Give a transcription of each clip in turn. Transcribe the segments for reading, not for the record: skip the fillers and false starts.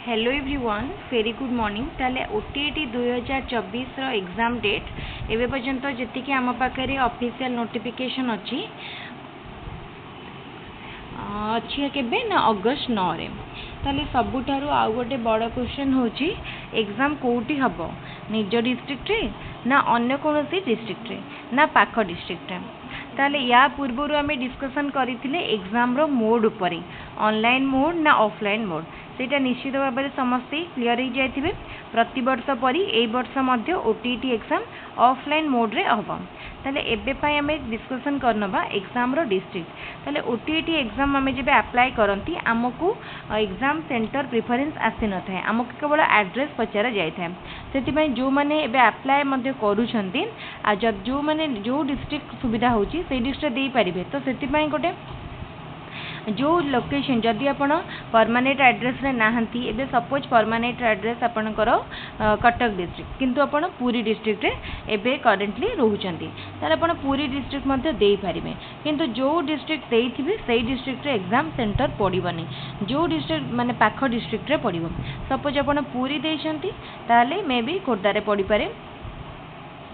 Hello everyone very good morning ताले OTET 2024 रो exam date एबे पर्यंत जति आम पाखे ऑफिशियल नोटिफिकेशन अच्छी अच्छी केबे ना अगस्त 9 रे ताले सबुठारु आउ गोटे बड़ क्वेश्चन होची एग्जाम कोउटी हबो निज डिस्ट्रिक्ट रे ना अन्य कोनोसी डिस्ट्रिक्ट रे ना पाख डिस्ट्रिक्ट रे ताले या पूर्व आम डिस्कसन करथिले एग्जाम रो मोड उपरे ऑनलाइन मोड ना ऑफलाइन मोड सेटा निश्चित भाव में समस्ते क्लीयर हो जाइए प्रति वर्ष परी ए वर्ष मध्य ओटीईटी एग्जाम ऑफलाइन मोड रे हम ताले एबे पाई आमे डिस्कशन करनबा एग्जाम रो डिस्ट्रिक्ट ताले ओटीईटी एग्जाम आमे जेबे अप्लाई करंती आमको एग्जाम सेंटर प्रेफरेंस आसी न थाए आमको केवल एड्रेस पचारा जाय थाए सेति पई जो माने एबे अप्लाई मध्य करूछंती आ जब जो माने जो डिस्ट्रिक्ट सुविधा होची से डिस्ट्रिक्ट देई परिबे तो सेति पई गोटे जो लोकेशन जदि आपण परमानेंट एड्रेस रे नाहंती एबे सपोज परमानेंट एड्रेस आपणकर कटक डिस्ट्रिक्ट किंतु आपण पूरी डिस्ट्रिक्ट रे एबे करेंटली रहउचंती ताले आपण पूरी डिस्ट्रिक्ट मध्ये देई परिबे किंतु जो डिस्ट्रिक्ट देइथिबे सेही डिस्ट्रिक्ट रे एग्जाम सेंटर पड़िबनी जो डिस्ट्रिक्ट माने पाख डिस्ट्रिक्ट रे पड़िबो सपोज आपण पूरी देइछंती ताले मे बी खोर्धा रे पड़ी पारे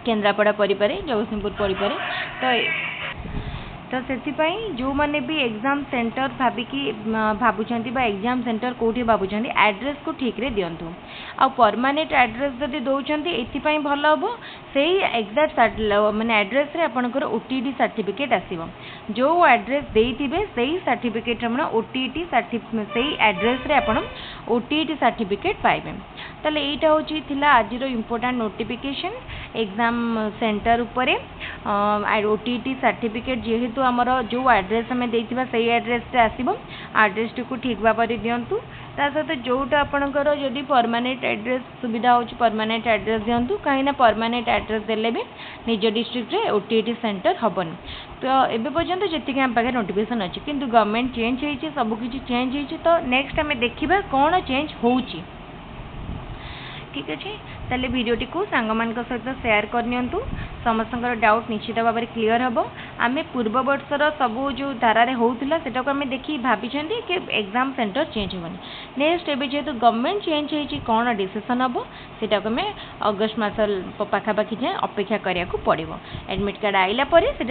केन्द्रापड़ा पड़ी पारे जगतसिंहपुर पड़ी पारे तो से जो मैंने भी एग्जाम सेंटर भाविकी भावुंट एग्जाम सेंटर कौटी भावुंट एड्रेस को ठीक रे दिंतु आ परमानेंट एड्रेस जदि दौरान ये भल हम से एक्जाक्ट माने एड्रेस रे आपनकर ओटीईटी सर्टिफिकेट आसीबो जो एड्रेस देइथिबे सेही सर्टिफिकेट हमना ओटीईटी सेही एड्रेस रे आपन ओटीईटी सर्टिफिकेट पाइबे ताले एटा होची थिला आजिरो इंपोर्टेंट नोटिफिकेशन एग्जाम सेंटर उपरे ओटीईटी सर्टिफिकेट जेहेतु आमर जो एड्रेस आम देइथिबा सेही एड्रेस रे आसीबो एड्रेस टी को ठीक भाव में दिंतु ता सहित जोटा आपणकर जदि परमानेंट एड्रेस सुविधा होची परमानेंट एड्रेस दिंतु कहीं परमानेंट एड्रेस देले भी निज डिस्ट्रिक्ट रे ओटीईटी सेंटर हबनी तो एबे पर्यंत जति आम पाखे नोटिफिकेशन अच्छी किंतु गवर्नमेंट चेंज होइछि सबकिछि चेंज होइछि तो नेक्स्ट आम देखिबा कोन चेंज होउछि ठीक अच्छे ताले भिडियोटी को सांग मान सहित शेयर करनियंतु समस्त डाउट निश्चित भाव में क्लीयर हम आम पूर्व वर्षर सबू जो धारा होता सेटा को आम देखी भाई कि एग्जाम सेंटर चेंज होनी नेक्स्ट एवं जेहेतु गवर्नमेंट चेंज होती कौन डिसीजन हम सेटा को आम अगस्त मास पखापाखि जाए अपेक्षा करा पड़ो एडमिट कार्ड आइला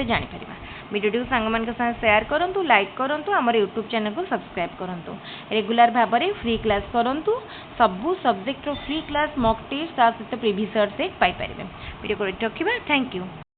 जापर भिडियो को सांग मान शेयर करूँ लाइक करूँ आम यूट्यूब चैनल को सब्सक्राइब करूँ रेगुलर भाव में फ्री क्लास करूँ सबू subject free class mock test सहित प्रीवियस इयर से पाइपर भिडियो को रखा थैंक यू।